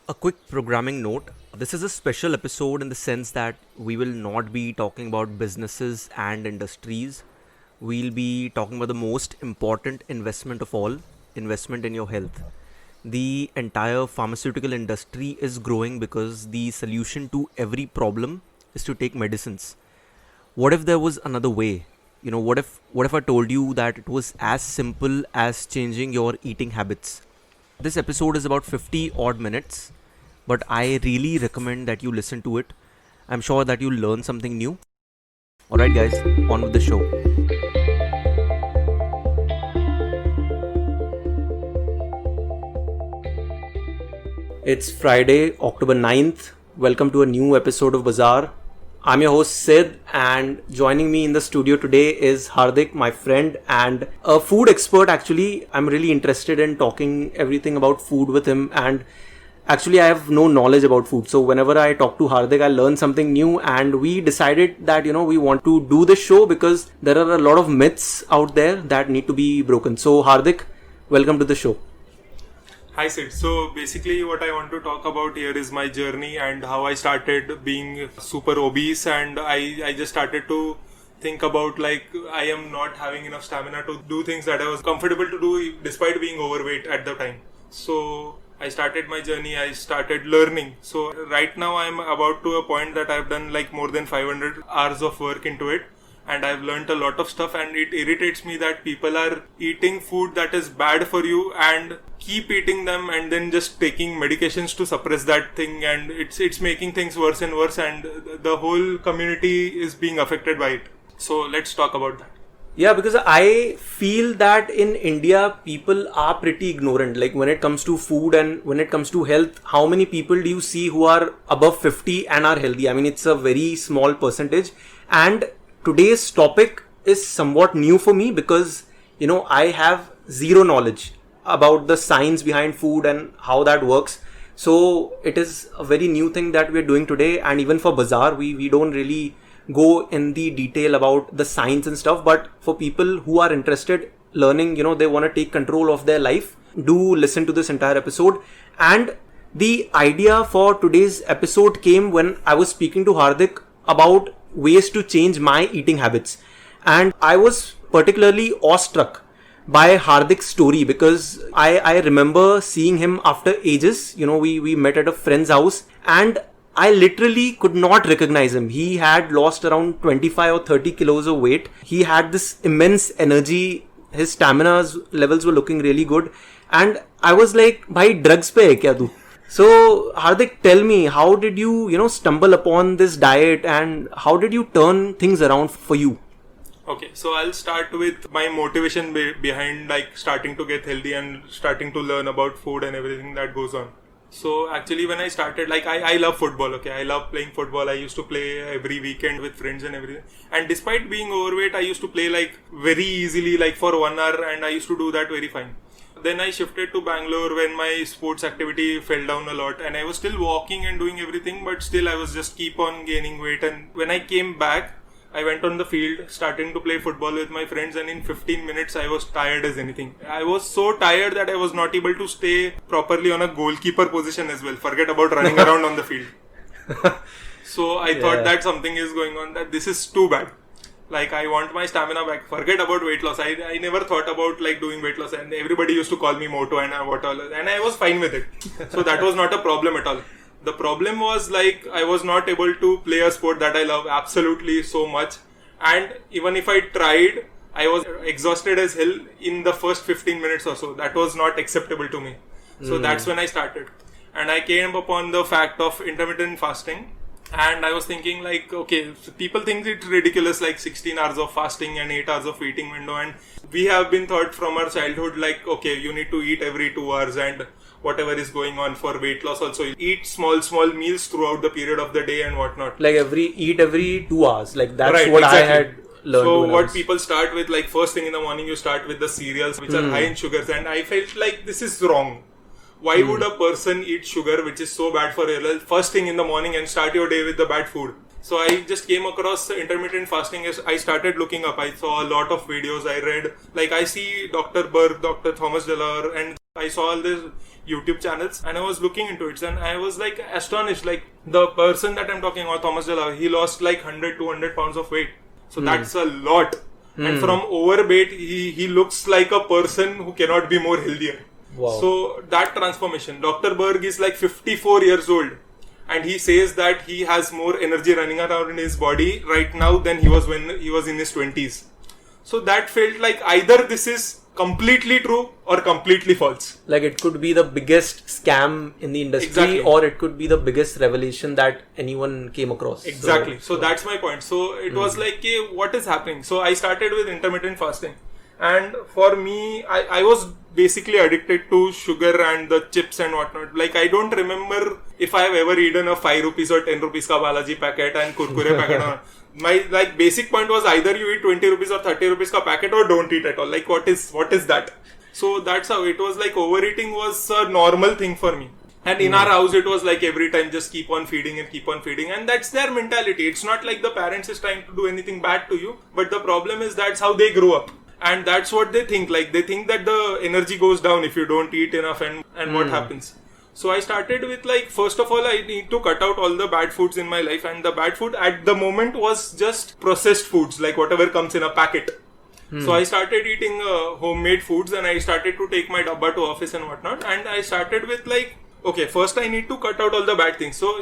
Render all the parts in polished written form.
A quick programming note. This is a special episode in the sense that we will not be talking about businesses and industries. We'll be talking about the most important investment of all, investment in your health. The entire pharmaceutical industry is growing because the solution to every problem is to take medicines. What if there was another way? What if I told you that it was as simple as changing your eating habits? This episode is about 50 odd minutes, but I really recommend that you listen to it. I'm sure that you'll learn something new. Alright, guys, on with the show. It's Friday, October 9th. Welcome to a new episode of Bazaar. I'm your host Sid, and joining me in the studio today is Hardik, my friend and a food expert. Actually, I'm really interested in talking everything about food with him, and actually I have no knowledge about food. So whenever I talk to Hardik, I learn something new, and we decided that we want to do this show because there are a lot of myths out there that need to be broken. So Hardik, welcome to the show. Hi Sid. So basically what I want to talk about here is my journey and how I started being super obese, and I just started to think about like I am not having enough stamina to do things that I was comfortable to do despite being overweight at the time. So I started my journey, I started learning. So right now I'm about to a point that I've done like more than 500 hours of work into it. And I've learned a lot of stuff, and it irritates me that people are eating food that is bad for you and keep eating them and then just taking medications to suppress that thing, and it's making things worse and worse, and the whole community is being affected by it. So let's talk about that. Yeah, because I feel that in India, people are pretty ignorant. Like when it comes to food and when it comes to health, how many people do you see who are above 50 and are healthy? I mean, it's a very small percentage. And today's topic is somewhat new for me because, I have zero knowledge about the science behind food and how that works. So it is a very new thing that we're doing today. And even for Bazaar, we don't really go in the detail about the science and stuff. But for people who are interested learning, they want to take control of their life, do listen to this entire episode. And the idea for today's episode came when I was speaking to Hardik about ways to change my eating habits. And I was particularly awestruck by Hardik's story because I remember seeing him after ages. We met at a friend's house and I literally could not recognize him. He had lost around 25 or 30 kilos of weight. He had this immense energy. His stamina levels were looking really good. And I was like, bhai, drugs pe hai kya tu? So Hardik, tell me, how did you, stumble upon this diet and how did you turn things around for you? Okay, so I'll start with my motivation behind like starting to get healthy and starting to learn about food and everything that goes on. So actually when I started, like I love football, okay? I love playing football. I used to play every weekend with friends and everything. And despite being overweight, I used to play like very easily, like for 1 hour, and I used to do that very fine. Then I shifted to Bangalore when my sports activity fell down a lot, and I was still walking and doing everything, but still I was just keep on gaining weight. And when I came back, I went on the field, starting to play football with my friends, and in 15 minutes I was tired as anything. I was so tired that I was not able to stay properly on a goalkeeper position as well. Forget about running around on the field. So I thought that something is going on, that this is too bad. Like I want my stamina back. Forget about weight loss. I never thought about like doing weight loss, and everybody used to call me Moto and what all, and I was fine with it. So that was not a problem at all. The problem was like I was not able to play a sport that I love absolutely so much, and even if I tried, I was exhausted as hell in the first 15 minutes or so. That was not acceptable to me. So that's when I started, and I came upon the fact of intermittent fasting. And I was thinking like, okay, so people think it's ridiculous, like 16 hours of fasting and 8 hours of eating window. And we have been taught from our childhood like, okay, you need to eat every 2 hours, and whatever is going on for weight loss also. Eat small meals throughout the period of the day and whatnot. Like eat every 2 hours. Like that's right, what exactly. I had learned. So what people start with, like first thing in the morning, you start with the cereals which are high in sugars. And I felt like this is wrong. Why would a person eat sugar which is so bad for your health first thing in the morning and start your day with the bad food? So I just came across intermittent fasting. As I started looking up, I saw a lot of videos. I read, like I see Dr. Berg, Dr. Thomas DeLauer, and I saw all these YouTube channels, and I was looking into it, and I was like astonished. Like the person that I'm talking about, Thomas DeLauer, he lost like 100, 200 pounds of weight. So that's a lot. And from overweight, he looks like a person who cannot be more healthier. Wow. So that transformation. Dr. Berg is like 54 years old. And he says that he has more energy running around in his body right now than he was when he was in his 20s. So that felt like either this is completely true or completely false. Like it could be the biggest scam in the industry, Exactly. or it could be the biggest revelation that anyone came across. Exactly. So that's my point. So it was like, okay, what is happening? So I started with intermittent fasting. And for me, I was basically addicted to sugar and the chips and whatnot. Like I don't remember if I have ever eaten a 5 rupees or 10 rupees ka Balaji packet and Kurkure packet. My like basic point was either you eat 20 rupees or 30 rupees ka packet or don't eat at all. Like what is that? So that's how it was. Like overeating was a normal thing for me. And in our house, it was like every time just keep on feeding and keep on feeding. And that's their mentality. It's not like the parents is trying to do anything bad to you. But the problem is that's how they grew up. And that's what they think. Like they think that the energy goes down if you don't eat enough and what happens. So I started with like, first of all, I need to cut out all the bad foods in my life. And the bad food at the moment was just processed foods, like whatever comes in a packet. So I started eating homemade foods, and I started to take my dabba to office and whatnot. And I started with like, okay, first I need to cut out all the bad things. So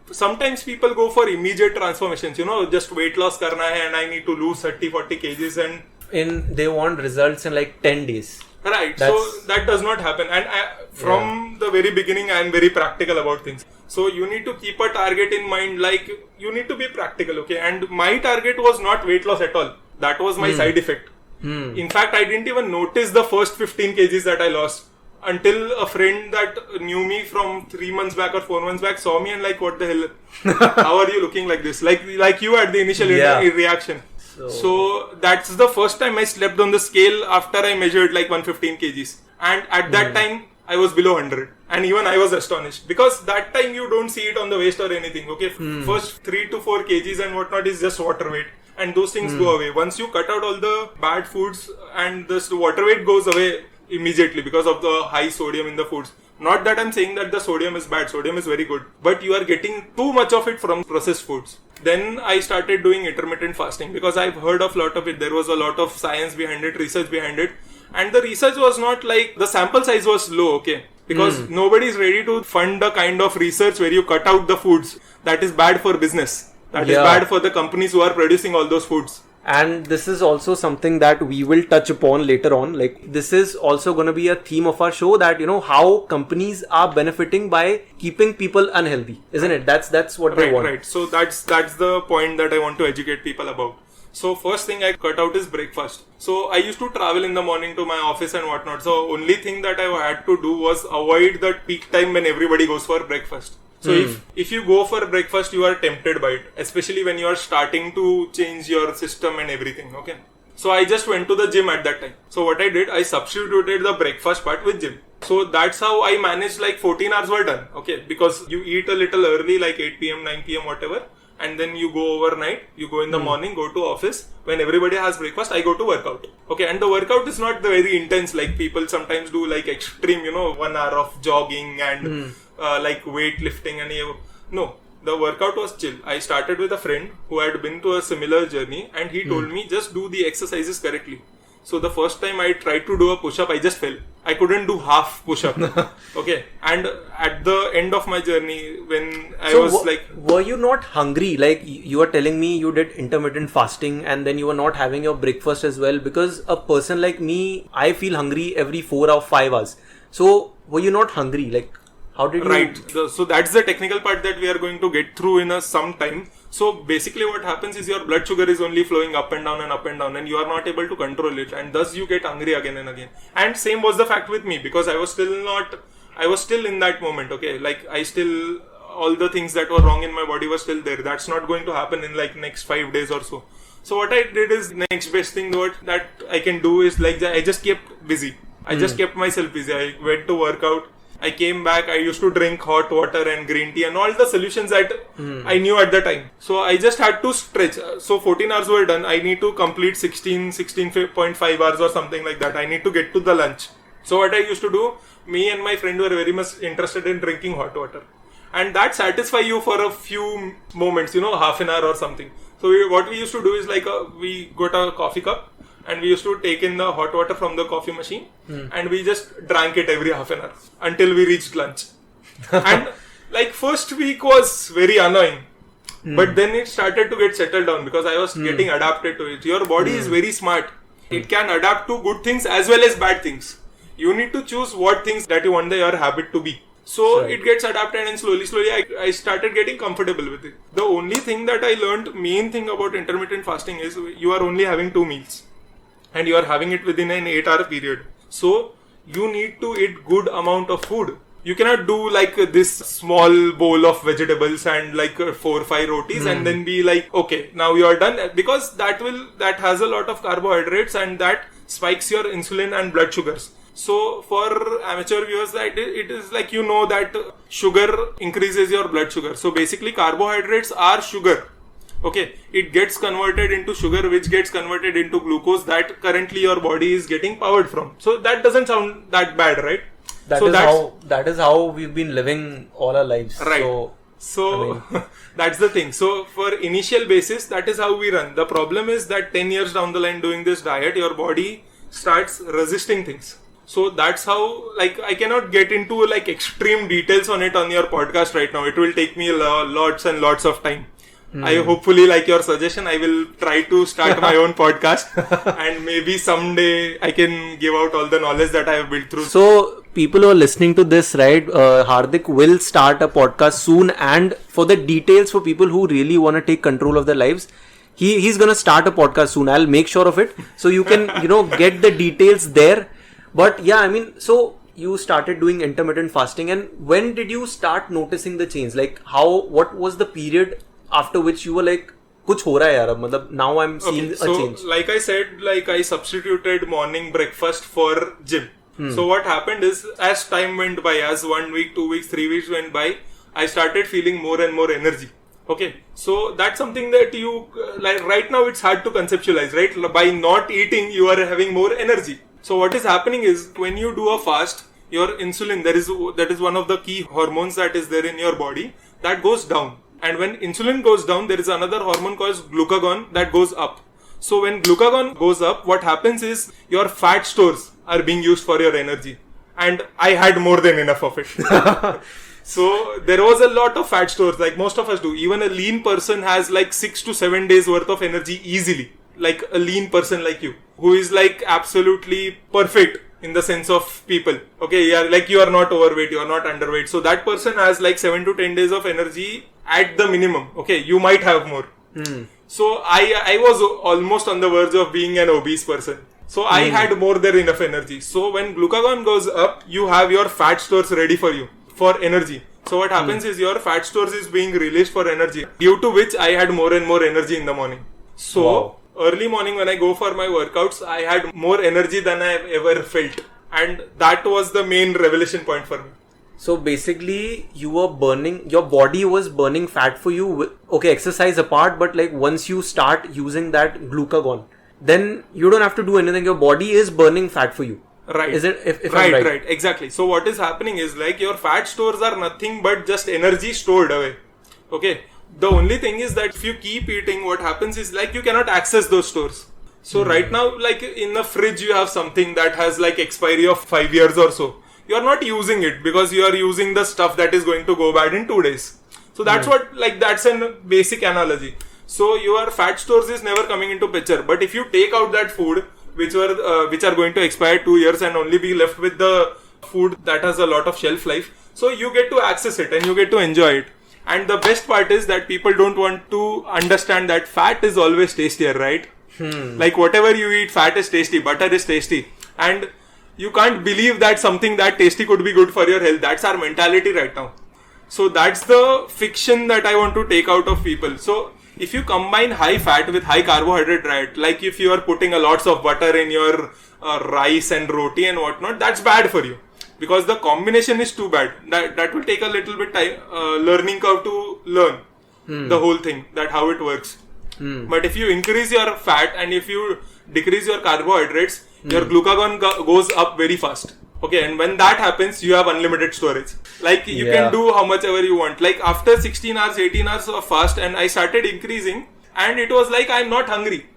sometimes people go for immediate transformations, just weight loss karna hai and I need to lose 30-40 kgs and they want results in like 10 days. Right. So that does not happen. And from the very beginning, I am very practical about things. So you need to keep a target in mind. Like you need to be practical. Okay. And my target was not weight loss at all. That was my side effect. In fact, I didn't even notice the first 15 kgs that I lost until a friend that knew me from 3 months back or 4 months back saw me and like, what the hell? How are you looking like this? Like you had the initial reaction. So that's the first time I slept on the scale after I measured like 115 kgs. And at that time, I was below 100. And even I was astonished. Because that time you don't see it on the waist or anything. Okay, first 3 to 4 kgs and whatnot is just water weight. And those things go away. Once you cut out all the bad foods and the water weight goes away immediately because of the high sodium in the foods. Not that I'm saying that the sodium is bad. Sodium is very good. But you are getting too much of it from processed foods. Then I started doing intermittent fasting because I've heard of a lot of it. There was a lot of science behind it, research behind it. And the research was not like, the sample size was low, okay? Because nobody is ready to fund the kind of research where you cut out the foods. That is bad for business. That is bad for the companies who are producing all those foods. And this is also something that we will touch upon later on. Like this is also going to be a theme of our show, that how companies are benefiting by keeping people unhealthy, isn't it? That's what they want. Right. So that's the point that I want to educate people about. So first thing I cut out is breakfast. So I used to travel in the morning to my office and whatnot. So only thing that I had to do was avoid the peak time when everybody goes for breakfast. So if you go for breakfast, you are tempted by it, especially when you are starting to change your system and everything. Okay. So I just went to the gym at that time. So what I did, I substituted the breakfast part with gym. So that's how I managed, like 14 hours were done. Okay. Because you eat a little early, like 8 p.m., 9 p.m., whatever. And then you go overnight, you go in the morning, go to office. When everybody has breakfast, I go to workout. Okay, and the workout is not very intense like people sometimes do, like extreme, 1 hour of jogging and like weightlifting and no. The workout was chill. I started with a friend who had been to a similar journey and he told me just do the exercises correctly. So the first time I tried to do a push-up, I just fell. I couldn't do half push-up. Okay. And at the end of my journey, when I was like... Were you not hungry? Like you were telling me you did intermittent fasting and then you were not having your breakfast as well, because a person like me, I feel hungry every 4 or 5 hours. So were you not hungry? Like how did you... Right. So that's the technical part that we are going to get through in some time. So basically what happens is your blood sugar is only flowing up and down and you are not able to control it, and thus you get hungry again and again. And same was the fact with me, because I was still in that moment, okay? Like all the things that were wrong in my body were still there. That's not going to happen in like next 5 days or so. So what I did is, next best thing that I can do is like I just kept busy. I just kept myself busy. I went to work out. I came back, I used to drink hot water and green tea and all the solutions that I knew at the time. So I just had to stretch. So 14 hours were done. I need to complete 16.5 hours or something like that. I need to get to the lunch. So what I used to do, me and my friend were very much interested in drinking hot water. And that satisfies you for a few moments, half an hour or something. So what we used to do is like we got a coffee cup and we used to take in the hot water from the coffee machine and we just drank it every half an hour until we reached lunch. And like first week was very annoying. But then it started to get settled down because I was getting adapted to it. Your body is very smart. It can adapt to good things as well as bad things. You need to choose what things that you want your habit to be. So it gets adapted and slowly I started getting comfortable with it. The only thing that I learned, main thing about intermittent fasting is you are only having 2 meals. And you are having it within an 8-hour period. So you need to eat good amount of food. You cannot do like this small bowl of vegetables and like 4 or 5 rotis and then be like, okay, now you are done. Because that has a lot of carbohydrates and that spikes your insulin and blood sugars. So for amateur viewers, that it is like that sugar increases your blood sugar. So basically carbohydrates are sugar. Okay, it gets converted into sugar, which gets converted into glucose that currently your body is getting powered from. So that doesn't sound that bad, right? That is how we've been living all our lives. Right. So that's the thing. So for initial basis, that is how we run. The problem is that 10 years down the line doing this diet, your body starts resisting things. So that's how, I cannot get into extreme details on it on your podcast right now. It will take me lots and lots of time. I hopefully like your suggestion. I will try to start my own podcast and maybe someday I can give out all the knowledge that I have built through. So people who are listening to this, right, Hardik will start a podcast soon, and for the details for people who really want to take control of their lives, he's going to start a podcast soon. I'll make sure of it. So you can, get the details there. But yeah, so you started doing intermittent fasting, and when did you start noticing the change? What was the period after which you were like, kuch ho raha hai yaar, matlab, now I'm seeing a change? Like I said, I substituted morning breakfast for gym. So what happened is, as time went by, as 1 week, 2 weeks, 3 weeks went by, I started feeling more and more energy. Okay, so that's something that you, right now it's hard to conceptualize, right? By not eating, you are having more energy. So what is happening is, when you do a fast, your insulin, that is one of the key hormones that is there in your body, that goes down. And when insulin goes down, there is another hormone called glucagon that goes up. So when glucagon goes up, what happens is your fat stores are being used for your energy. And I had more than enough of it. So there was a lot of fat stores, like most of us do. Even a lean person has 6 to 7 days worth of energy easily. Like a lean person like you, who is absolutely perfect in the sense of people. Okay, yeah, you are not overweight, you are not underweight. So that person has 7 to 10 days of energy at the minimum. Okay, you might have more. So I was almost on the verge of being an obese person. So I had more than enough energy. So when glucagon goes up, you have your fat stores ready for you for energy. So what happens is your fat stores is being released for energy, due to which I had more and more energy in the morning. So early morning when I go for my workouts, I had more energy than I have ever felt. And that was the main revelation point for me. So basically, your body was burning fat for you. Okay, exercise apart, but once you start using that glucagon, then you don't have to do anything. Your body is burning fat for you. Right. Is it? If right, I'm right, exactly. So what is happening is your fat stores are nothing but just energy stored away. Okay. The only thing is that if you keep eating, what happens is you cannot access those stores. So right now, in the fridge, you have something that has expiry of 5 years or so. You are not using it because you are using the stuff that is going to go bad in 2 days. So that's what, that's a basic analogy. So your fat stores is never coming into picture. But if you take out that food, which are going to expire 2 years and only be left with the food that has a lot of shelf life, so you get to access it and you get to enjoy it. And the best part is that people don't want to understand that fat is always tastier, right? Whatever you eat, fat is tasty, butter is tasty. And you can't believe that something that tasty could be good for your health. That's our mentality right now. So that's the fiction that I want to take out of people. So if you combine high fat with high carbohydrate diet, if you are putting a lots of butter in your rice and roti and whatnot, that's bad for you. because the combination is too bad. That will take a little bit time, learning curve to learn the whole thing, that how it works. But if you increase your fat and if you decrease your carbohydrates, your glucagon goes up very fast. Okay, and when that happens, you have unlimited storage. Like you can do how much ever you want. Like after 16 hours, 18 hours of fast, and I started increasing, and it was like I'm not hungry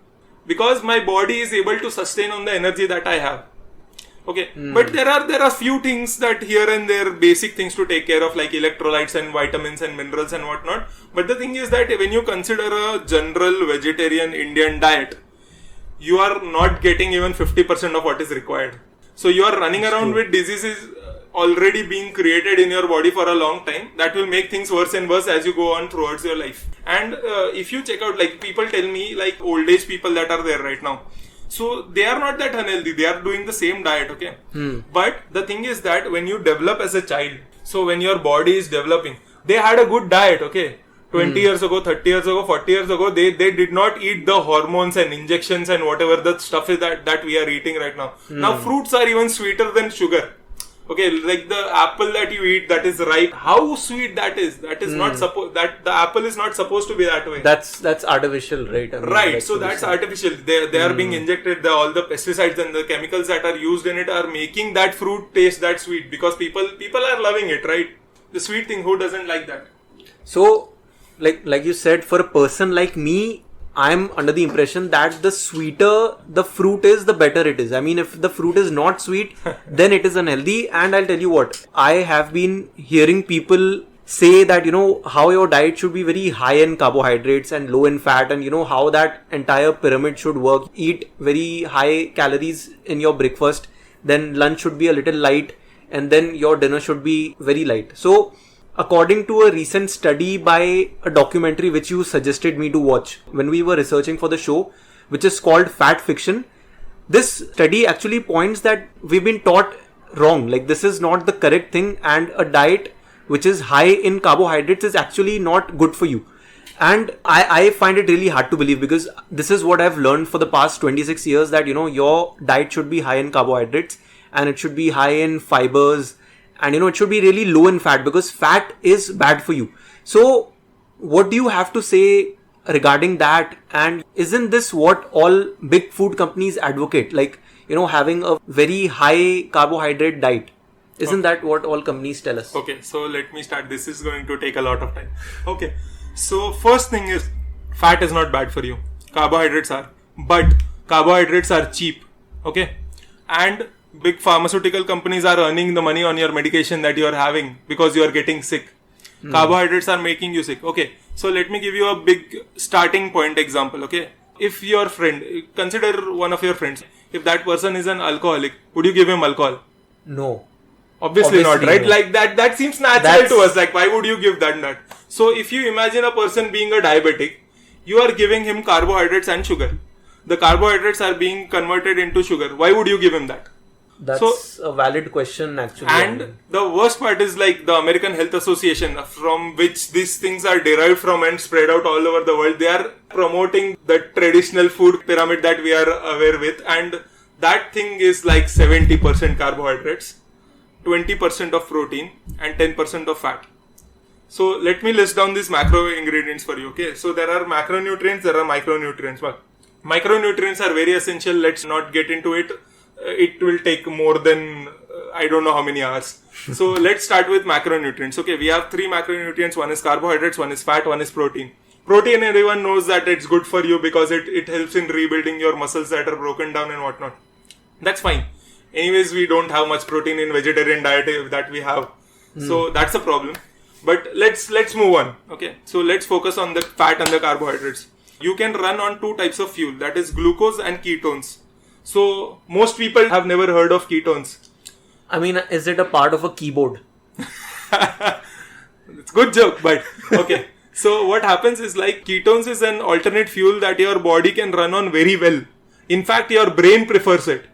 because my body is able to sustain on the energy that I have. Okay, but there are few things that here and there, basic things to take care of, like electrolytes and vitamins and minerals and whatnot. But the thing is that when you consider a general vegetarian Indian diet, you are not getting even 50% of what is required. So you are running around with diseases already being created in your body for a long time. That will make things worse and worse as you go on throughout your life. And if you check out, like people tell me, like old age people that are there right now, so they are not that unhealthy. They are doing the same diet, okay? But the thing is that when you develop as a child, so when your body is developing, they had a good diet, okay? 20 years ago, 30 years ago, 40 years ago, they did not eat the hormones and injections and whatever the stuff is that we are eating right now. Now fruits are even sweeter than sugar. Okay, like the apple that you eat that is ripe, how sweet that is not supposed, that the apple is not supposed to be that way. That's artificial, right? I mean, right, so that's artificial. They are being injected, all the pesticides and the chemicals that are used in it are making that fruit taste that sweet, because people are loving it, right? The sweet thing, who doesn't like that? So, like you said, for a person like me, I'm under the impression that the sweeter the fruit is, the better it is. I mean, if the fruit is not sweet, then it is unhealthy. And I'll tell you what, I have been hearing people say that, how your diet should be very high in carbohydrates and low in fat, and how that entire pyramid should work. Eat very high calories in your breakfast, then lunch should be a little light, and then your dinner should be very light. So, according to a recent study by a documentary which you suggested me to watch when we were researching for the show, which is called Fat Fiction, this study actually points that we've been taught wrong. Like, this is not the correct thing, and a diet which is high in carbohydrates is actually not good for you. And I find it really hard to believe, because this is what I've learned for the past 26 years, that your diet should be high in carbohydrates and it should be high in fibers, and it should be really low in fat, because fat is bad for you. So what do you have to say regarding that? And isn't this what all big food companies advocate, like having a very high carbohydrate diet? Isn't that what all companies tell us? Okay, so let me start. This is going to take a lot of time. Okay, so first thing is, fat is not bad for you. Carbohydrates are. But carbohydrates are cheap. Okay, and big pharmaceutical companies are earning the money on your medication that you are having because you are getting sick. Carbohydrates are making you sick. Okay, so let me give you a big starting point example. Okay, if your friend, consider one of your friends, if that person is an alcoholic, would you give him alcohol? No. Obviously not, right? No. Like that seems natural to us. Like, why would you give that? So if you imagine a person being a diabetic, you are giving him carbohydrates and sugar. The carbohydrates are being converted into sugar. Why would you give him that? That's a valid question, actually. And the worst part is, like, the American Health Association, from which these things are derived from and spread out all over the world, they are promoting the traditional food pyramid that we are aware with, and that thing is like 70% carbohydrates, 20% of protein, and 10% of fat. So let me list down these macro ingredients for you. Okay, so there are macronutrients, there are micronutrients. But micronutrients are very essential. Let's not get into it. It will take more than I don't know how many hours. So let's start with macronutrients. Okay, we have 3 macronutrients. One is carbohydrates, one is fat, one is protein. Protein, everyone knows that it's good for you because it helps in rebuilding your muscles that are broken down and whatnot. That's fine. Anyways, we don't have much protein in vegetarian diet that we have. So that's a problem. But let's move on. Okay, so let's focus on the fat and the carbohydrates. You can run on 2 types of fuel, that is glucose and ketones. So most people have never heard of ketones. I mean, is it a part of a keyboard? It's a good joke, but okay. So what happens is, like, ketones is an alternate fuel that your body can run on very well. In fact, your brain prefers it.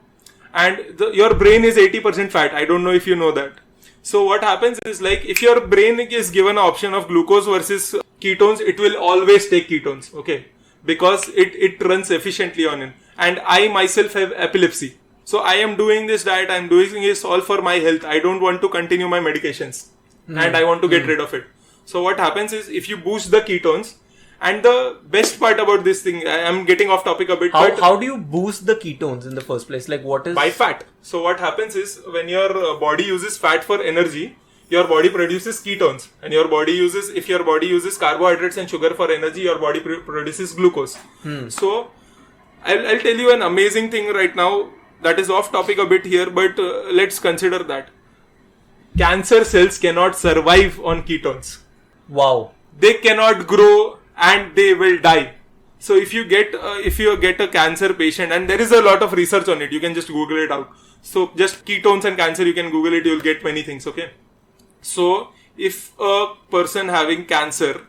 And your brain is 80% fat. I don't know if you know that. So what happens is, like, if your brain is given an option of glucose versus ketones, it will always take ketones. Okay. Because it runs efficiently on it. And I myself have epilepsy. So I am doing this diet, I'm doing this all for my health. I don't want to continue my medications and I want to get rid of it. So what happens is, if you boost the ketones, and the best part about this thing, I am getting off topic a bit. How do you boost the ketones in the first place? Like, what is... By fat. So what happens is, when your body uses fat for energy, your body produces ketones. And if your body uses carbohydrates and sugar for energy, your body produces glucose. So I'll tell you an amazing thing right now that is off topic a bit here, but let's consider that. Cancer cells cannot survive on ketones. Wow. They cannot grow and they will die. So if you get a cancer patient, and there is a lot of research on it, you can just Google it out. So just ketones and cancer, you can Google it, you'll get many things, okay? So if a person having cancer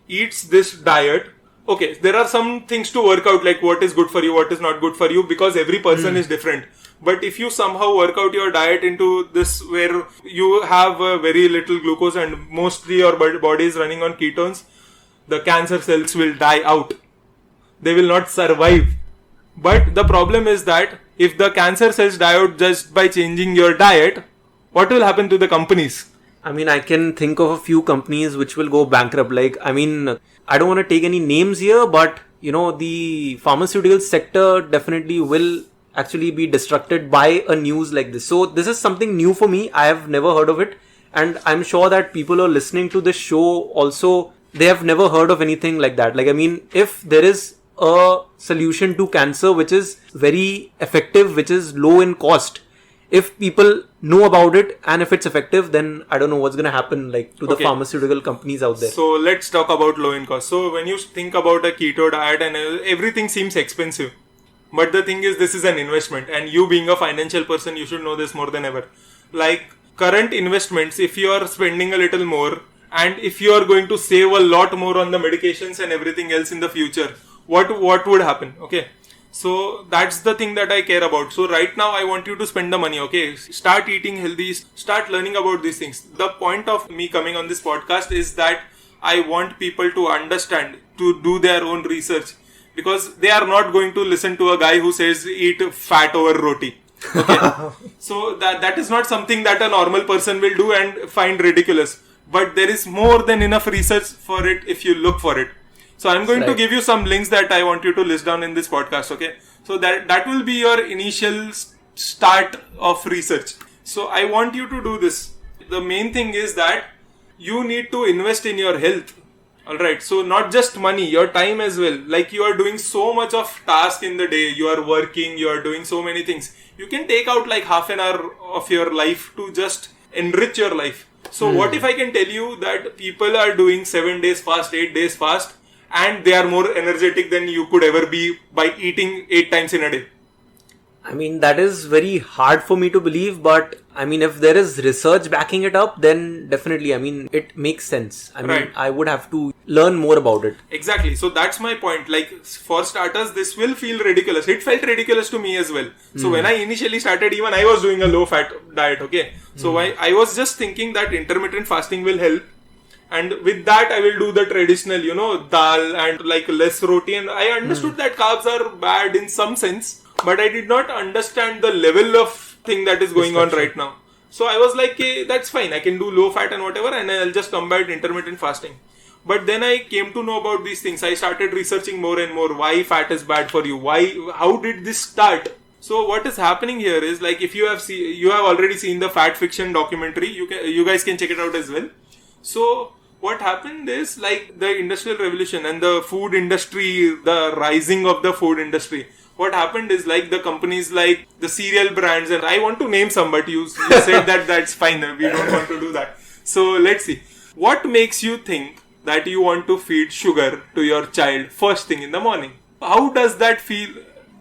eats this diet, okay, there are some things to work out, like what is good for you, what is not good for you, because every person is different. But if you somehow work out your diet into this, where you have very little glucose and mostly your body is running on ketones, the cancer cells will die out. They will not survive. But the problem is that if the cancer cells die out just by changing your diet, what will happen to the companies? I mean, I can think of a few companies which will go bankrupt. Like, I mean, I don't want to take any names here, but, you know, the pharmaceutical sector definitely will actually be disrupted by a news like this. So this is something new for me. I have never heard of it. And I'm sure that people who are listening to this show also, they have never heard of anything like that. Like, I mean, if there is a solution to cancer which is very effective, which is low in cost, if people know about it and if it's effective, then I don't know what's going to happen like to the pharmaceutical companies out there. So let's talk about low in cost. So when you think about a keto diet and everything seems expensive, but the thing is, this is an investment, and you being a financial person, you should know this more than ever. Like current investments, if you are spending a little more and if you are going to save a lot more on the medications and everything else in the future, what would happen? Okay. So that's the thing that I care about. So right now I want you to spend the money, okay? Start eating healthy, start learning about these things. The point of me coming on this podcast is that I want people to understand, to do their own research, because they are not going to listen to a guy who says eat fat over roti. Okay. So that is not something that a normal person will do and find ridiculous. But there is more than enough research for it if you look for it. So I'm going to give you some links that I want you to list down in this podcast, okay? So that will be your initial start of research. So I want you to do this. The main thing is that you need to invest in your health. Alright, so not just money, your time as well. Like you are doing so much of task in the day, you are working, you are doing so many things. You can take out like half an hour of your life to just enrich your life. So what if I can tell you that people are doing 7 days fast, 8 days fast, and they are more energetic than you could ever be by eating 8 times in a day? I mean, that is very hard for me to believe, but I mean, if there is research backing it up, then definitely, I mean, it makes sense. I mean, I would have to learn more about it. Exactly. So that's my point. Like, for starters, this will feel ridiculous. It felt ridiculous to me as well. So when I initially started, even I was doing a low fat diet, okay? So I was just thinking that intermittent fasting will help. And with that, I will do the traditional, dal and like less roti. And I understood that carbs are bad in some sense, but I did not understand the level of thing that is going on right now. So I was like, hey, that's fine. I can do low fat and whatever, and I'll just combat intermittent fasting. But then I came to know about these things. I started researching more and more. Why fat is bad for you? How did this start? So what is happening here is, like, if you have already seen the Fat Fiction documentary, you guys can check it out as well. So what happened is, like, the industrial revolution and the food industry, the rising of the food industry. What happened is, like, the companies like the cereal brands, and I want to name some, but you said that that's fine. We don't want to do that. So let's see. What makes you think that you want to feed sugar to your child first thing in the morning? How does that feel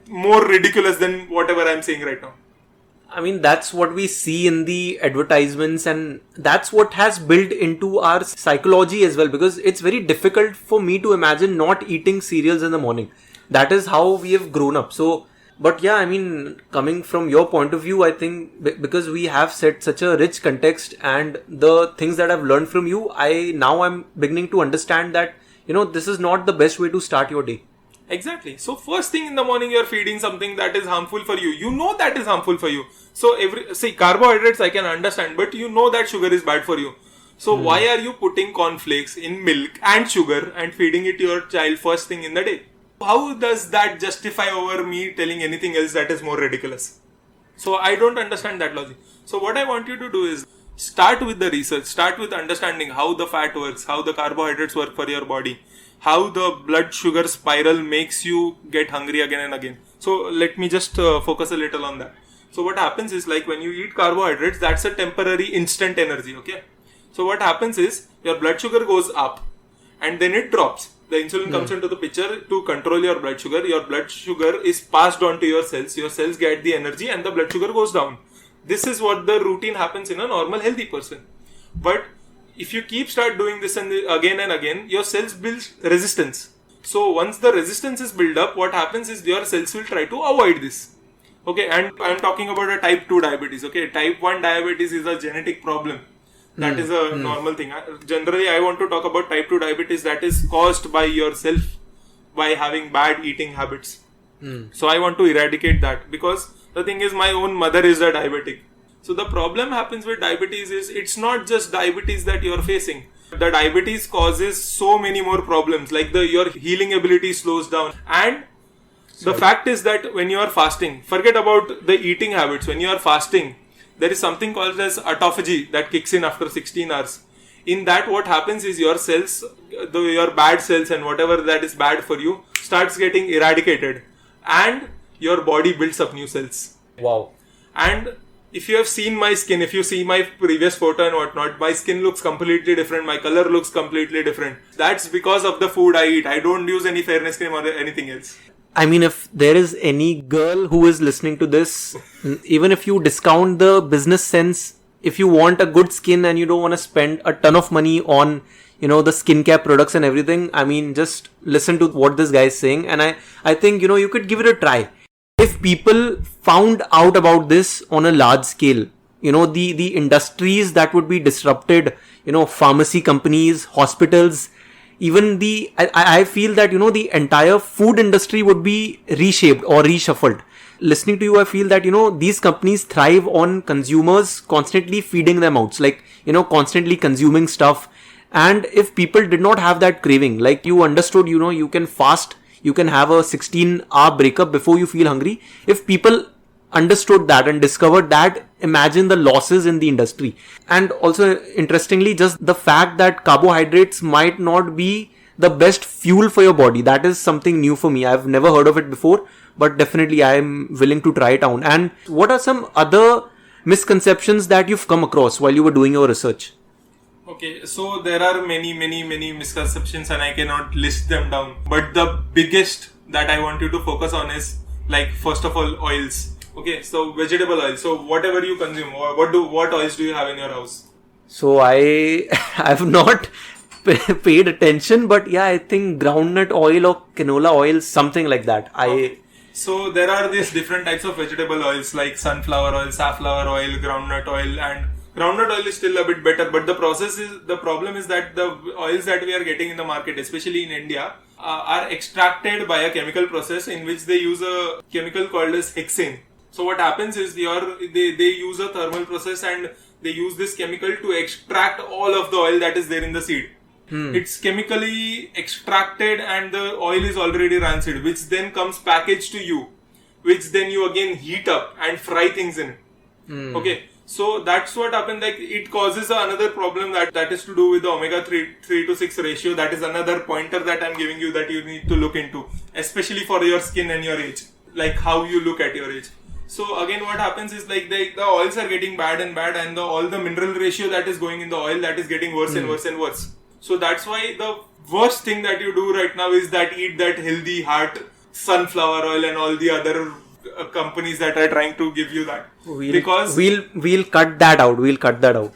more ridiculous than whatever I'm saying right now? I mean, that's what we see in the advertisements, and that's what has built into our psychology as well, because it's very difficult for me to imagine not eating cereals in the morning. That is how we have grown up. So, but yeah, I mean, coming from your point of view, I think because we have set such a rich context and the things that I've learned from you, I'm beginning to understand that, this is not the best way to start your day. Exactly. So first thing in the morning, you're feeding something that is harmful for you. You know that is harmful for you. So carbohydrates I can understand, but you know that sugar is bad for you. So why are you putting cornflakes in milk and sugar and feeding it to your child first thing in the day? How does that justify over me telling anything else that is more ridiculous? So I don't understand that logic. So what I want you to do is start with the research, start with understanding how the fat works, how the carbohydrates work for your body, how the blood sugar spiral makes you get hungry again and again. So let me just focus a little on that. So what happens is, like, when you eat carbohydrates, that's a temporary instant energy, okay? So what happens is your blood sugar goes up and then it drops. The insulin comes into the picture to control your blood sugar. Your blood sugar is passed on to your cells. Your cells get the energy and the blood sugar goes down. This is what the routine happens in a normal healthy person. But if you start doing this again and again, your cells build resistance. So once the resistance is built up, what happens is your cells will try to avoid this. Okay, and I'm talking about a type 2 diabetes. Okay, type 1 diabetes is a genetic problem. That is a normal thing. Generally, I want to talk about type 2 diabetes that is caused by yourself by having bad eating habits. So I want to eradicate that, because the thing is, my own mother is a diabetic. So the problem happens with diabetes is it's not just diabetes that you're facing. The diabetes causes so many more problems, like your healing ability slows down. And the fact is that when you are fasting, forget about the eating habits. When you are fasting, there is something called as autophagy that kicks in after 16 hours. In that, what happens is your cells, your bad cells and whatever that is bad for you, starts getting eradicated. And your body builds up new cells. Wow. And if you have seen my skin, if you see my previous photo and whatnot, my skin looks completely different. My color looks completely different. That's because of the food I eat. I don't use any fairness cream or anything else. I mean, if there is any girl who is listening to this, even if you discount the business sense, if you want a good skin and you don't want to spend a ton of money on, the skincare products and everything, I mean, just listen to what this guy is saying. And I think, you could give it a try. If people found out about this on a large scale, the industries that would be disrupted, pharmacy companies, hospitals, even I feel that, the entire food industry would be reshaped or reshuffled. Listening to you, I feel that, these companies thrive on consumers constantly feeding them out, like, constantly consuming stuff. And if people did not have that craving, like you understood, you can fast, you can have a 16-hour breakup before you feel hungry. If people understood that and discovered that, imagine the losses in the industry. And also, interestingly, just the fact that carbohydrates might not be the best fuel for your body. That is something new for me. I've never heard of it before, but definitely I am willing to try it out. And what are some other misconceptions that you've come across while you were doing your research? Okay, so there are many misconceptions and I cannot list them down. But the biggest that I want you to focus on is, like, first of all, oils. Okay, so vegetable oil. So whatever you consume, what oils do you have in your house? So I have not paid attention, but yeah, I think groundnut oil or canola oil, something like that. Okay. So there are these different types of vegetable oils like sunflower oil, safflower oil, groundnut oil, and groundnut oil is still a bit better, but the problem is that the oils that we are getting in the market, especially in India, are extracted by a chemical process in which they use a chemical called as hexane. So what happens is they use a thermal process and they use this chemical to extract all of the oil that is there in the seed. It's chemically extracted and the oil is already rancid, which then comes packaged to you, which then you again heat up and fry things in. Okay. So that's what happened. Like, it causes another problem that is to do with the omega 3 to 6 ratio. That is another pointer that I'm giving you that you need to look into, especially for your skin and your age, like how you look at your age. So again, what happens is, like, the oils are getting bad and all the mineral ratio that is going in the oil, that is getting worse and worse and worse. So that's why the worst thing that you do right now is that eat that healthy heart sunflower oil and all the other companies that are trying to give you that. We'll cut that out. We'll cut that out.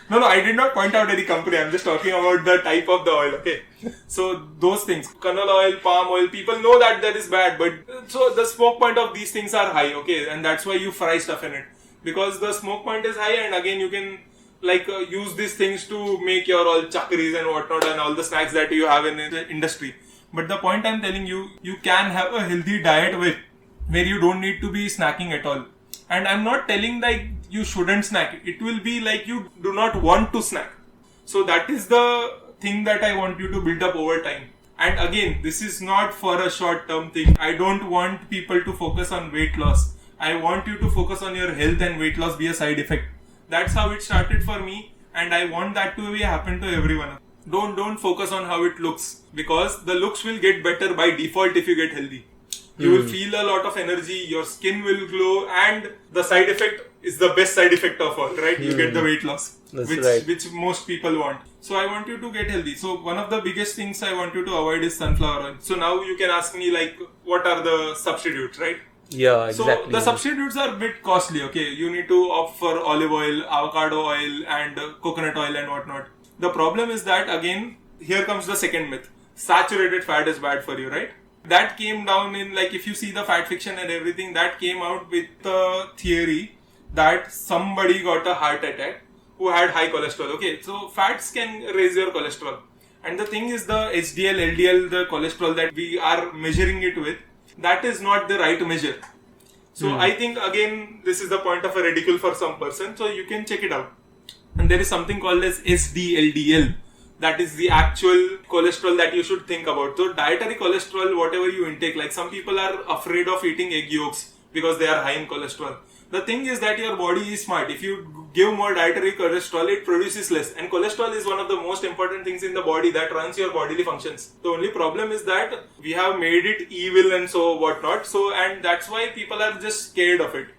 No, I did not point out any company. I'm just talking about the type of the oil. Okay. So those things, canola oil, palm oil, people know that is bad, but so the smoke point of these things are high. Okay. And that's why you fry stuff in it, because the smoke point is high, and again you can use these things to make your all chakris and whatnot and all the snacks that you have in the industry. But the point I'm telling you, you can have a healthy diet where you don't need to be snacking at all. And I'm not telling like you shouldn't snack. It will be like you do not want to snack. So that is the thing that I want you to build up over time. And again, this is not for a short term thing. I don't want people to focus on weight loss. I want you to focus on your health, and weight loss be a side effect. That's how it started for me, and I want that to happen to everyone. Don't focus on how it looks, because the looks will get better by default if you get healthy. You will feel a lot of energy, your skin will glow, and the side effect is the best side effect of all, right? You get the weight loss, which most people want. So I want you to get healthy. So one of the biggest things I want you to avoid is sunflower oil. So now you can ask me like, what are the substitutes, right? Yeah, exactly. So the substitutes are a bit costly, okay? You need to opt for olive oil, avocado oil, and coconut oil and whatnot. The problem is that, again, here comes the second myth. Saturated fat is bad for you, right? That came down in, like, if you see the fat fiction and everything, that came out with the theory that somebody got a heart attack who had high cholesterol. Okay, so fats can raise your cholesterol. And the thing is, the HDL, LDL, the cholesterol that we are measuring it with, that is not the right measure. So I think, again, this is the point of a ridicule for some person. So you can check it out. And there is something called as SDLDL. That is the actual cholesterol that you should think about. So dietary cholesterol, whatever you intake, like some people are afraid of eating egg yolks because they are high in cholesterol. The thing is that your body is smart. If you give more dietary cholesterol, it produces less. And cholesterol is one of the most important things in the body that runs your bodily functions. The only problem is that we have made it evil and so whatnot. So, and that's why people are just scared of it.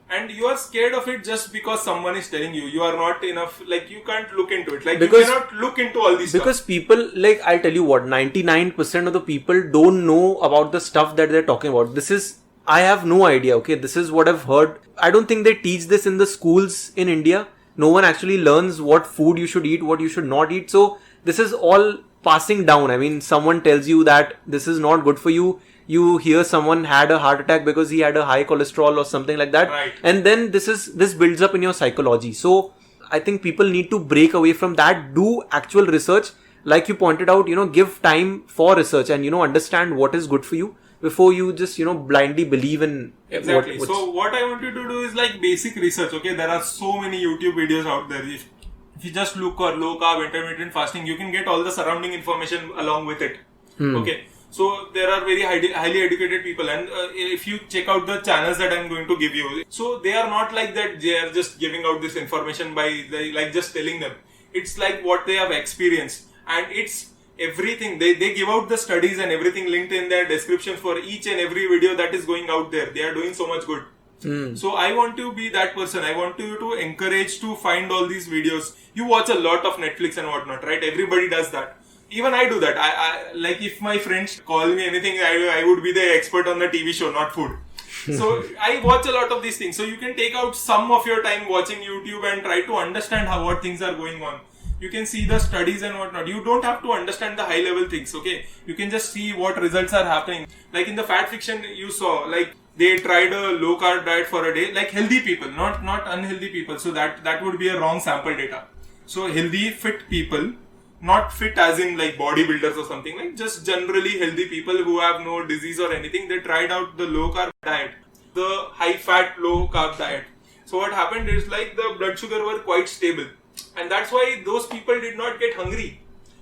And you are scared of it just because someone is telling you. You are not enough, like you can't look into it. Like because, you cannot look into all these because stuff. People, like I'll tell you what, 99% of the people don't know about the stuff that they're talking about. This is, I have no idea, okay? This is what I've heard. I don't think they teach this in the schools in India. No one actually learns what food you should eat, what you should not eat. So this is all passing down. I mean, someone tells you that this is not good for you. You hear someone had a heart attack because he had a high cholesterol or something like that. Right. And then this builds up in your psychology. So I think people need to break away from that, do actual research. Like you pointed out, give time for research and, understand what is good for you before you just, blindly believe in Exactly. So what I want you to do is like basic research. Okay. There are so many YouTube videos out there. If you just look for low carb intermittent fasting, you can get all the surrounding information along with it. Okay. So there are very highly educated people, and if you check out the channels that I'm going to give you, so they are not like that. They are just giving out this information by like just telling them. It's like what they have experienced, and it's everything. They give out the studies and everything linked in their description for each and every video that is going out there. They are doing so much good. So I want to be that person. I want you to encourage to find all these videos. You watch a lot of Netflix and whatnot, right? Everybody does that. Even I do that. I like if my friends call me anything, I would be the expert on the TV show, not food. So I watch a lot of these things. So you can take out some of your time watching YouTube and try to understand what things are going on. You can see the studies and whatnot. You don't have to understand the high level things, okay? You can just see what results are happening. Like in the fat fiction you saw, like they tried a low carb diet for a day, like healthy people, not unhealthy people. So that would be a wrong sample data. So healthy, fit people, not fit as in like bodybuilders or something, like just generally healthy people who have no disease or anything. They tried out the low carb diet, the high fat low carb diet. So what happened is like the blood sugar were quite stable, and that's why those people did not get hungry,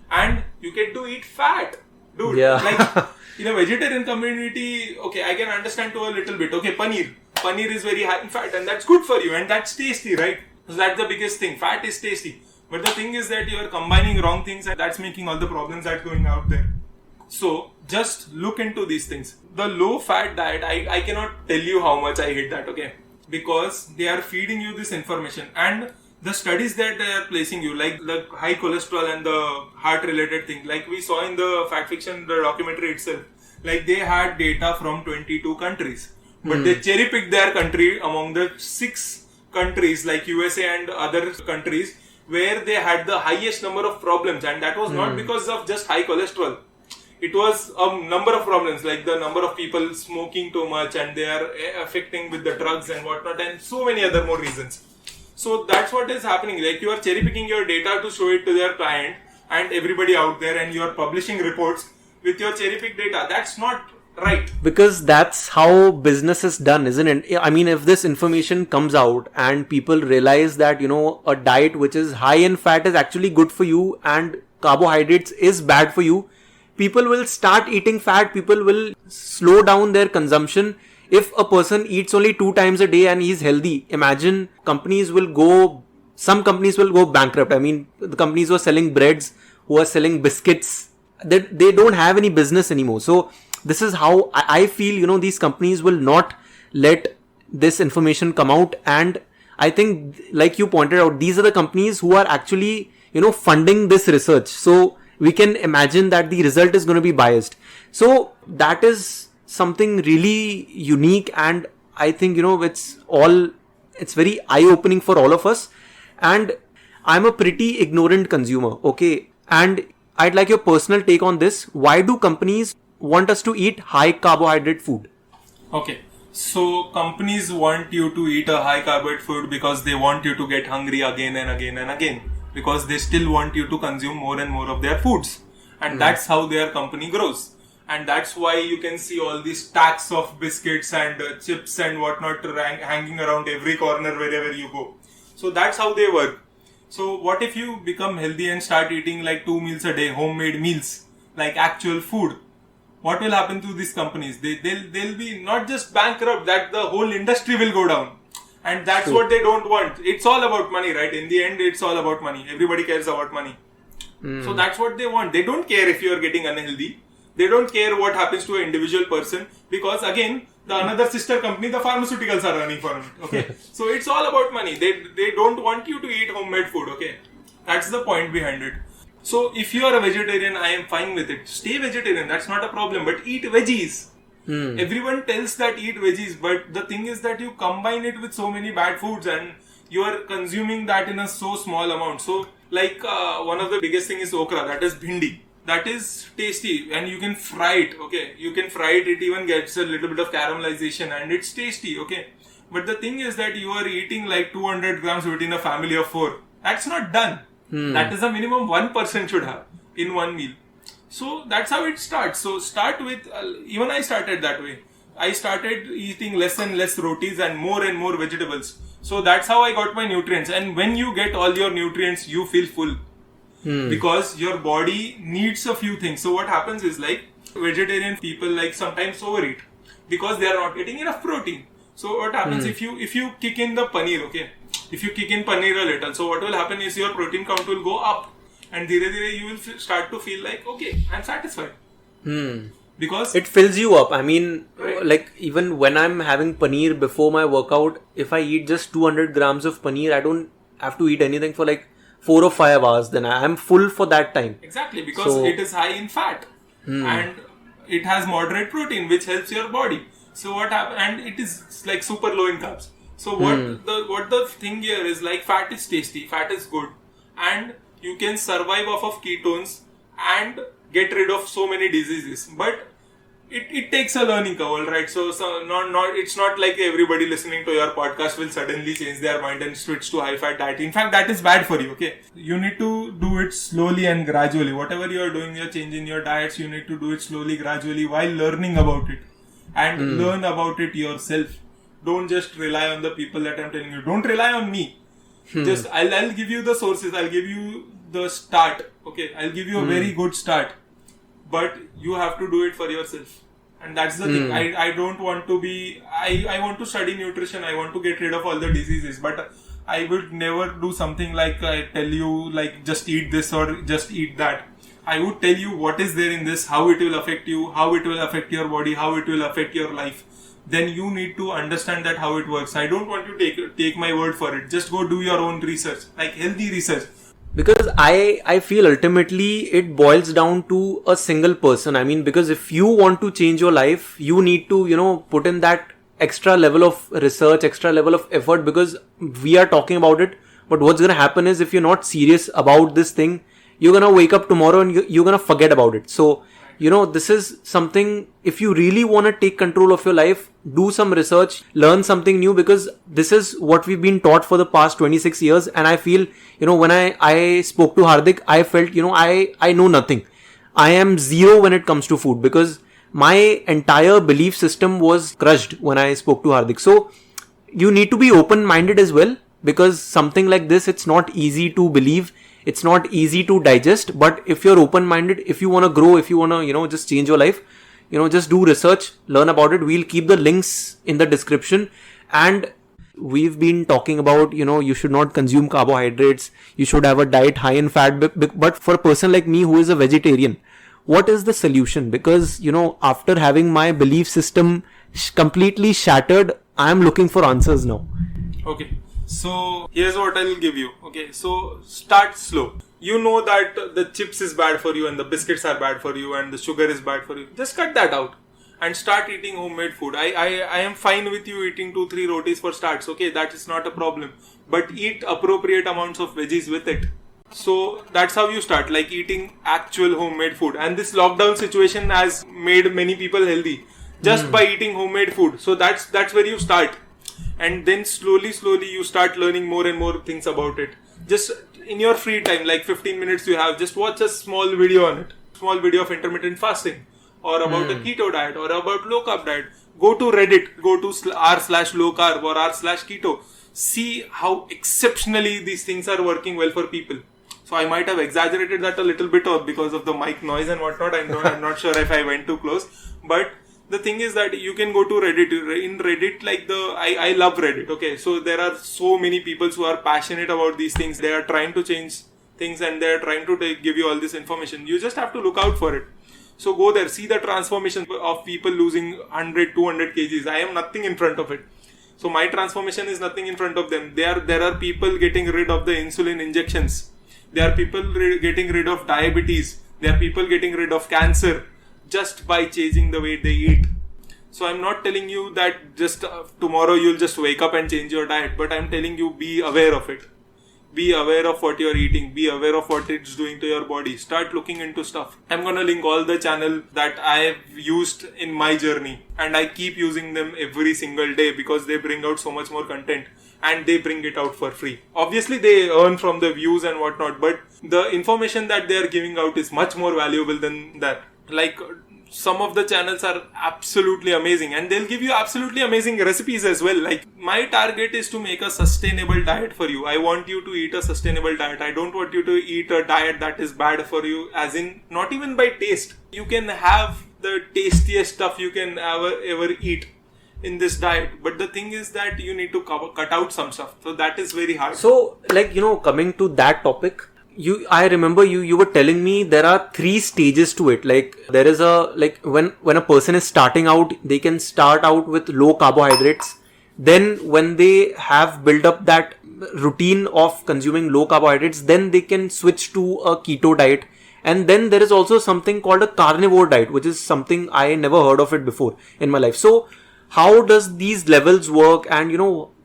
and you get to eat fat, dude. Yeah. Like in a vegetarian community, okay, I can understand to a little bit. Okay, paneer is very high in fat, and that's good for you, and that's tasty, right? So that's the biggest thing. Fat is tasty. But the thing is that you are combining wrong things, and that's making all the problems that going out there. So just look into these things. The low fat diet, I cannot tell you how much I hate that, okay? Because they are feeding you this information, and the studies that they are placing you, like the high cholesterol and the heart related thing, like we saw in the Fat Fiction, the documentary itself, like they had data from 22 countries, but they cherry picked their country among the 6 countries like USA and other countries where they had the highest number of problems, and that was not because of just high cholesterol. It was a number of problems, like the number of people smoking too much, and they are affecting with the drugs and whatnot, and so many other more reasons. So that's what is happening. Like you are cherry picking your data to show it to their client and everybody out there, and you are publishing reports with your cherry pick data. That's not right. Because that's how business is done, isn't it? I mean, if this information comes out and people realize that, a diet which is high in fat is actually good for you and carbohydrates is bad for you, people will start eating fat. People will slow down their consumption. If a person eats only 2 times a day and he's healthy, imagine some companies will go bankrupt. I mean, the companies who are selling breads, who are selling biscuits, they don't have any business anymore. So this is how I feel, these companies will not let this information come out. And I think, like you pointed out, these are the companies who are actually, funding this research. So we can imagine that the result is going to be biased. So that is something really unique. And I think, it's very eye-opening for all of us. And I'm a pretty ignorant consumer. Okay. And I'd like your personal take on this. Why do companies want us to eat high carbohydrate food? Okay, so companies want you to eat a high carbohydrate food because they want you to get hungry again and again and again, because they still want you to consume more and more of their foods, and that's how their company grows. And that's why you can see all these stacks of biscuits and chips and whatnot hanging around every corner wherever you go. So that's how they work. So what if you become healthy and start eating like 2 meals a day, homemade meals, like actual food? What will happen to these companies? They'll be not just bankrupt, that the whole industry will go down. And that's what they don't want. It's all about money, right? In the end, it's all about money. Everybody cares about money. So that's what they want. They don't care if you're getting unhealthy. They don't care what happens to an individual person, because again, the another sister company, the pharmaceuticals are running for it. Okay. So it's all about money. They don't want you to eat homemade food. Okay. That's the point behind it. So if you are a vegetarian, I am fine with it. Stay vegetarian, that's not a problem. But eat veggies. Everyone tells that eat veggies, but the thing is that you combine it with so many bad foods and you are consuming that in a so small amount. So like one of the biggest thing is okra, that is bhindi. That is tasty and you can fry it. Okay, you can fry it. It even gets a little bit of caramelization and it's tasty. Okay, but the thing is that you are eating like 200 grams within a family of 4. That's not done. That is a minimum one person should have in one meal. So that's how it starts. So start with, even I started that way. I started eating less and less rotis and more vegetables. So that's how I got my nutrients. And when you get all your nutrients, you feel full. Because your body needs a few things. So what happens is, like, vegetarian people like sometimes overeat because they are not getting enough protein. So what happens if you kick in the paneer, okay? If you kick in paneer a little, so what will happen is your protein count will go up, and dire you will start to feel like, okay, I'm satisfied. Because it fills you up. I mean, like, even when I'm having paneer before my workout, if I eat just 200 grams of paneer, I don't have to eat anything for like 4 or 5 hours. Then I'm full for that time. Exactly, because it is high in fat and it has moderate protein, which helps your body. So what happens, and it is like super low in carbs. So what the thing here is, like, fat is tasty, fat is good, and you can survive off of ketones and get rid of so many diseases. But it takes a learning curve, all right? So not it's not like everybody listening to your podcast will suddenly change their mind and switch to high fat diet. In fact, that is bad for you. Okay, you need to do it slowly and gradually. Whatever you are doing, you're changing your diets. You need to do it slowly, gradually, while learning about it, and learn about it yourself. Don't just rely on the people that I'm telling you. Don't rely on me. Just I'll give you the sources. I'll give you the start. Okay, I'll give you a very good start. But you have to do it for yourself. And that's the thing. I don't want to be... I want to study nutrition. I want to get rid of all the diseases. But I would never do something like I tell you, like, just eat this or just eat that. I would tell you what is there in this, how it will affect you, how it will affect your body, how it will affect your life. Then you need to understand that how it works. I don't want to take my word for it. Just go do your own research, like healthy research. Because I feel ultimately it boils down to a single person. I mean, because if you want to change your life, you need to, put in that extra level of research, extra level of effort, because we are talking about it. But what's going to happen is, if you're not serious about this thing, you're going to wake up tomorrow and you're going to forget about it. So, this is something, if you really want to take control of your life, do some research, learn something new, because this is what we've been taught for the past 26 years. And I feel, when I spoke to Hardik, I felt, I know nothing. I am zero when it comes to food because my entire belief system was crushed when I spoke to Hardik. So you need to be open-minded as well, because something like this, it's not easy to believe, it's not easy to digest. But if you're open-minded, if you want to grow, if you want to, just change your life, just do research, learn about it. We'll keep the links in the description. And we've been talking about, you should not consume carbohydrates, you should have a diet high in fat. But for a person like me who is a vegetarian, what is the solution? Because, after having my belief system completely shattered, I'm looking for answers now. Okay, so here's what I'll give you. Okay, so start slow. You know that the chips is bad for you and the biscuits are bad for you and the sugar is bad for you. Just cut that out and start eating homemade food. I am fine with you eating 2-3 rotis for starts. Okay, that is not a problem. But eat appropriate amounts of veggies with it. So that's how you start, like eating actual homemade food. And this lockdown situation has made many people healthy just by eating homemade food. So that's where you start. And then slowly you start learning more and more things about it. Just in your free time, like 15 minutes you have, just watch a small video on it. Small video of intermittent fasting, or about a keto diet, or about low carb diet. Go to Reddit, go to r/low carb or r/keto. See how exceptionally these things are working well for people. So I might have exaggerated that a little bit because of the mic noise and whatnot. I'm not sure if I went too close. But the thing is that you can go to Reddit. In Reddit, I love Reddit. Okay, so there are so many people who are passionate about these things. They are trying to change things and they are trying to give you all this information. You just have to look out for it. So go there, see the transformation of people losing 100, 200 kgs. I am nothing in front of it. So my transformation is nothing in front of them. There are people getting rid of the insulin injections. There are people getting rid of diabetes. There are people getting rid of cancer just by changing the way they eat. So I'm not telling you that just tomorrow you'll just wake up and change your diet, but I'm telling you, be aware of it. Be aware of what you're eating. Be aware of what it's doing to your body. Start looking into stuff. I'm gonna link all the channel that I've used in my journey, and I keep using them every single day because they bring out so much more content and they bring it out for free. Obviously they earn from the views and whatnot, but the information that they are giving out is much more valuable than that. Like, some of the channels are absolutely amazing and they'll give you absolutely amazing recipes as well. Like, my target is to make a sustainable diet for you. I want you to eat a sustainable diet. I don't want you to eat a diet that is bad for you, as in not even by taste. You can have the tastiest stuff you can ever eat in this diet, but the thing is that you need to cut out some stuff. So that is very hard. So, coming to that topic, I remember you were telling me there are 3 stages to it. Like, there is when a person is starting out, they can start out with low carbohydrates. Then when they have built up that routine of consuming low carbohydrates, then they can switch to a keto diet. And then there is also something called a carnivore diet, which is something I never heard of it before in my life. So how does these levels work? And,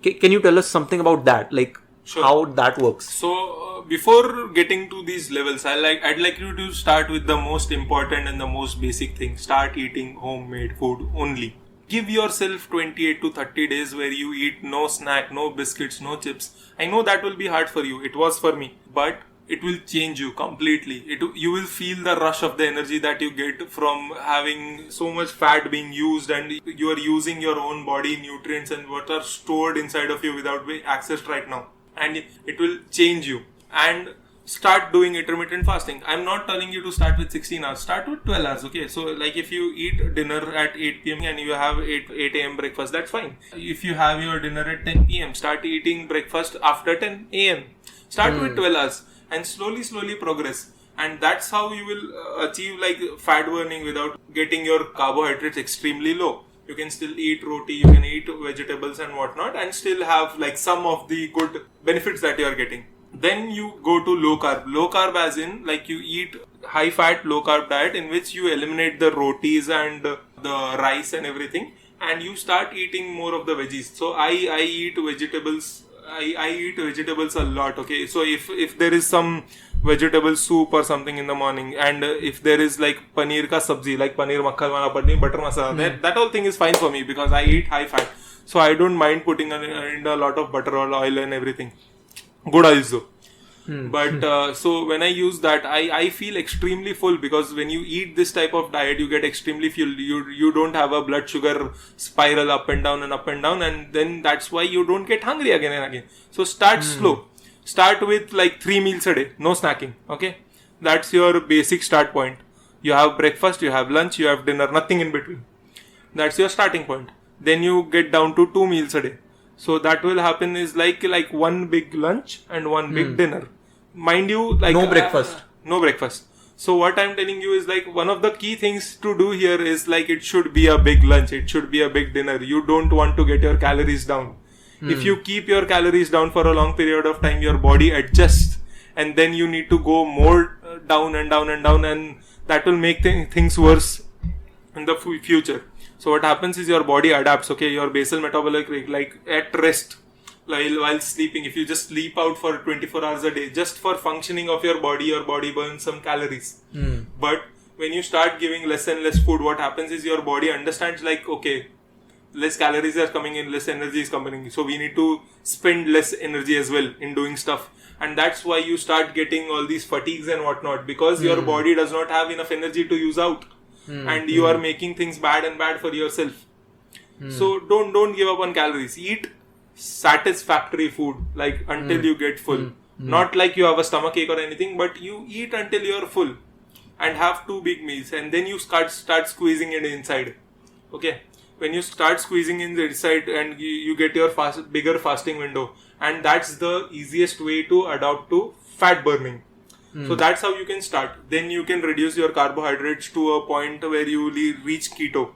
can you tell us something about that? Like, sure, how that works? So before getting to these levels, I'd like you to start with the most important and the most basic thing. Start eating homemade food only. Give yourself 28 to 30 days where you eat no snack, no biscuits, no chips. I know that will be hard for you. It was for me. But it will change you completely. You will feel the rush of the energy that you get from having so much fat being used, and you are using your own body nutrients and what are stored inside of you without being accessed right now. And it will change you. And start doing intermittent fasting. I'm not telling you to start with 16 hours. Start with 12 hours, okay? So, like, if you eat dinner at 8 p.m. and you have 8 a.m. breakfast, that's fine. If you have your dinner at 10 p.m., start eating breakfast after 10 a.m. Start with 12 hours and slowly progress. And that's how you will achieve, like, fat burning without getting your carbohydrates extremely low. You can still eat roti, you can eat vegetables and whatnot, and still have, like, some of the good benefits that you are getting. Then you go to low carb. Low carb as in, like, you eat high fat low carb diet in which you eliminate the rotis and the rice and everything, and you start eating more of the veggies. So I eat vegetables. I eat vegetables a lot. Okay, so if there is some vegetable soup or something in the morning, and if there is like paneer ka sabzi, like paneer makkhan wala paneer butter masala, that whole thing is fine for me because I eat high fat. So I don't mind putting in a lot of butter or oil and everything. Good oils though. But so when I use that, I feel extremely full, because when you eat this type of diet, you get extremely full. You don't have a blood sugar spiral up and down, and then that's why you don't get hungry again and again. So start slow. Start with like 3 meals a day, no snacking. Okay, that's your basic start point. You have breakfast, you have lunch, you have dinner, nothing in between. That's your starting point. Then you get down to 2 meals a day. So that will happen is like one big lunch and one big dinner. Mind you, like No breakfast. No breakfast. So what I'm telling you is like one of the key things to do here is like it should be a big lunch. It should be a big dinner. You don't want to get your calories down. If you keep your calories down for a long period of time, your body adjusts, and then you need to go more down and down and down, and that will make things worse in the future. So what happens is your body adapts. Okay, your basal metabolic rate, like at rest, while sleeping, if you just sleep out for 24 hours a day, just for functioning of your body burns some calories. But when you start giving less and less food, what happens is your body understands like, okay, less calories are coming in, less energy is coming in, so we need to spend less energy as well in doing stuff. And that's why you start getting all these fatigues and whatnot, because your body does not have enough energy to use out. And you are making things bad for yourself. So don't give up on calories. Eat satisfactory food, like until you get full. Not like you have a stomach ache or anything, but you eat until you are full and have 2 big meals, and then you start squeezing it inside. Okay, when you start squeezing in the inside, and you get your bigger fasting window, and that's the easiest way to adapt to fat burning. So that's how you can start. Then you can reduce your carbohydrates to a point where you reach keto.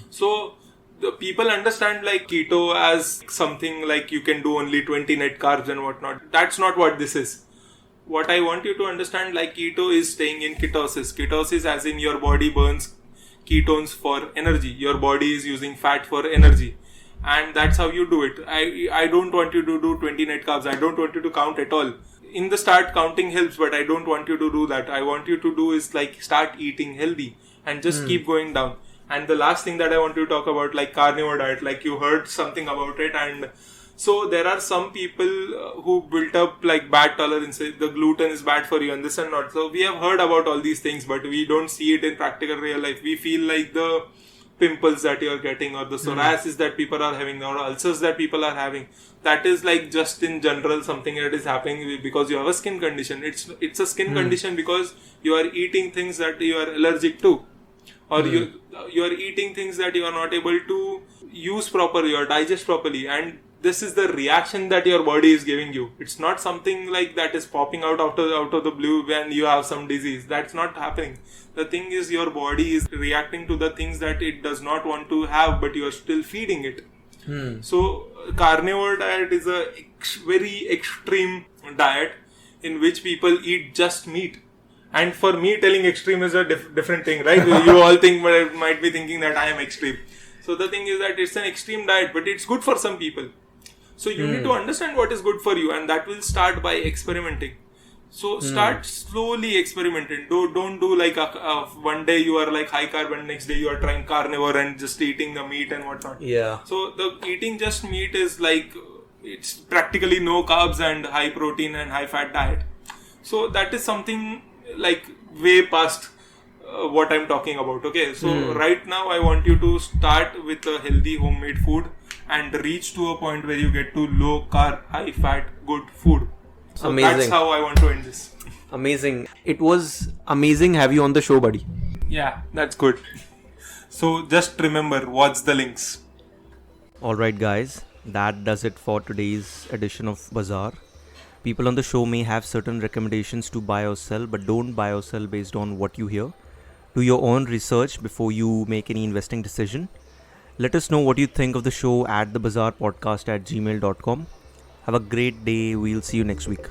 So the people understand like keto as something like you can do only 20 net carbs and whatnot. That's not what this is. What I want you to understand, like keto is staying in ketosis. Ketosis as in your body burns ketones for energy. Your body is using fat for energy. And that's how you do it. I don't want you to do 20 net carbs. I don't want you to count at all. In the start, counting helps, but I don't want you to do that. I want you to do is like start eating healthy and just keep going down. And the last thing that I want to talk about, like carnivore diet, like you heard something about it. And so there are some people who built up like bad tolerance. The gluten is bad for you and this and not. So we have heard about all these things, but we don't see it in practical real life. We feel like the pimples that you're getting, or the psoriasis that people are having, or ulcers that people are having, that is like just in general something that is happening because you have a skin condition. It's a skin condition because you are eating things that you are allergic to, or you are eating things that you are not able to use properly or digest properly, and this is the reaction that your body is giving you. It's not something like that is popping out of the blue when you have some disease. That's not happening. The thing is your body is reacting to the things that it does not want to have, but you are still feeding it. So carnivore diet is a very extreme diet in which people eat just meat. And for me, telling extreme is a different thing, right? You all might be thinking that I am extreme. So the thing is that it's an extreme diet, but it's good for some people. So you need to understand what is good for you, and that will start by experimenting. So start slowly experimenting. Don't do like one day you are like high carb and next day you are trying carnivore and just eating the meat and whatnot. Yeah. So the eating just meat is like, it's practically no carbs and high protein and high fat diet. So that is something like way past what I'm talking about. Okay, so right now I want you to start with a healthy homemade food and reach to a point where you get to low carb, high fat, good food. So amazing. That's how I want to end this. Amazing. It was amazing have you on the show, buddy. Yeah, that's good. So just remember, watch the links. Alright guys, that does it for today's edition of Bazaar. People on the show may have certain recommendations to buy or sell, but don't buy or sell based on what you hear. Do your own research before you make any investing decision. Let us know what you think of the show at thebazaarpodcast@gmail.com. Have a great day. We'll see you next week.